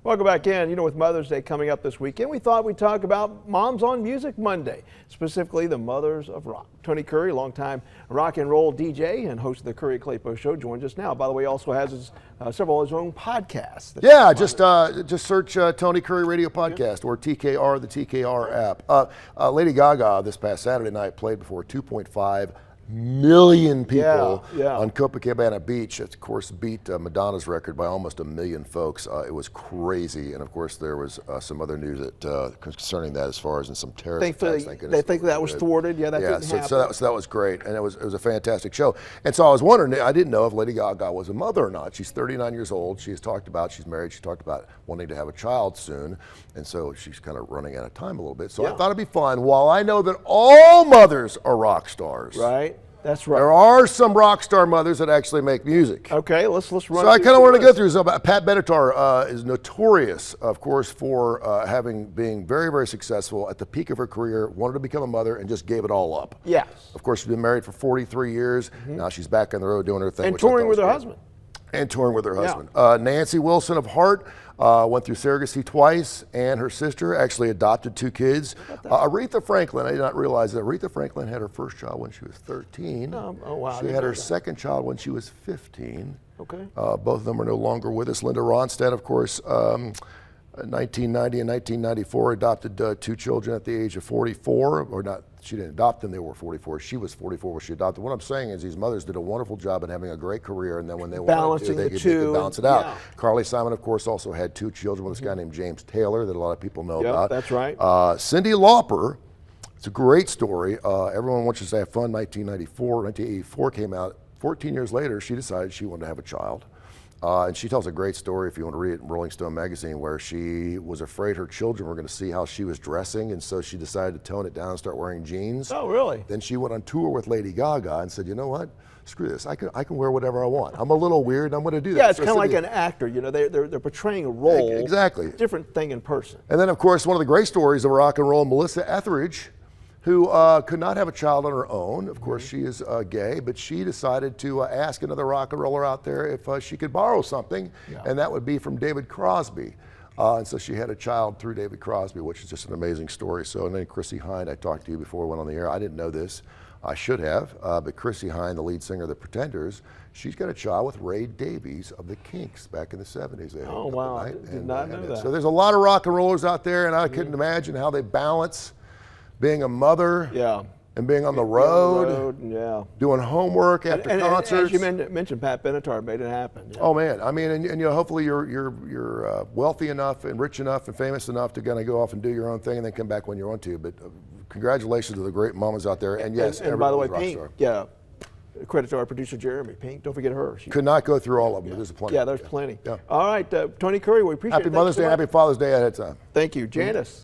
Welcome back in. You know, with Mother's Day coming up this weekend, we thought we'd talk about Moms on Music Monday, specifically the mothers of rock. Tony Kurre, longtime rock and roll DJ and host of the Kurre Claypo Show, joins us now. By the way, he also has several of his own podcasts. Yeah, just search Tony Kurre Radio Podcast or TKR, the TKR app. Lady Gaga this past Saturday night played before 2.5 million people on Copacabana Beach. Of course, beat Madonna's record by almost 1 million folks. It was crazy, and of course, there was some other news that concerning that, as far as in some terrorist attacks. They think that was thwarted. Yeah, that didn't happen. So that was great, and it was a fantastic show. And so I was wondering, I didn't know if Lady Gaga was a mother or not. She's 39 years old. She's married. She talked about wanting to have a child soon, and so she's kind of running out of time a little bit. So I thought it'd be fun. While I know that all mothers are rock stars, right? That's right. There are some rock star mothers that actually make music. Okay, let's run. So I kind of want to go through. So Pat Benatar is notorious, of course, for being very, very successful at the peak of her career. Wanted to become a mother and just gave it all up. Yes. Of course, she's been married for 43 years. Now she's back on the road doing her thing. And touring with her husband. Nancy Wilson of Heart went through surrogacy twice, and her sister actually adopted 2 kids. Aretha Franklin, I did not realize that Aretha Franklin had her first child when she was 13. Oh, wow. She had her second child when she was 15. Okay. Both of them are no longer with us. Linda Ronstadt, of course, 1990 and 1994, adopted 2 children at the age of 44, or not. She didn't adopt them, they were 44. She was 44 when she adopted. What I'm saying is these mothers did a wonderful job at having a great career, and then when they wanted to, they could balance it out. Carly Simon, of course, also had 2 children with this guy named James Taylor that a lot of people know about. That's right. Cyndi Lauper, it's a great story. Everyone wants to have fun. 1984 came out. 14 years later, she decided she wanted to have a child. And she tells a great story, if you want to read it, in Rolling Stone magazine, where she was afraid her children were going to see how she was dressing, and so she decided to tone it down and start wearing jeans. Oh, really? Then she went on tour with Lady Gaga and said, you know what? Screw this. I can wear whatever I want. I'm a little weird. I'm going to do that. Yeah, it's kind of like an actor. You know, they're portraying a role. Exactly. Different thing in person. And then, of course, one of the great stories of rock and roll, Melissa Etheridge, who could not have a child on her own. Of course, she is gay, but she decided to ask another rock and roller out there if she could borrow something, and that would be from David Crosby. And so she had a child through David Crosby, which is just an amazing story. So, and then Chrissie Hynde, I talked to you before we went on the air. I didn't know this. I should have, but Chrissie Hynde, the lead singer of the Pretenders, she's got a child with Ray Davies of the Kinks back in the 70s. Oh, wow. I did not know that. So there's a lot of rock and rollers out there, and I couldn't imagine how they balance being a mother and being on the road, doing homework after concerts. As you mentioned, Pat Benatar made it happen. Yeah. Oh man, I mean, and you know, hopefully you're wealthy enough and rich enough and famous enough to kind of go off and do your own thing and then come back when you want to. But congratulations to the great mamas out there. And yes, and by the way, Pink, credit to our producer Jeremy. Pink, don't forget her. She could not go through all of them. There's plenty. Yeah, there's plenty. All right, Tony Kurre, we appreciate it. Happy Mother's Day, happy Father's Day ahead of time. Thank you, Janice.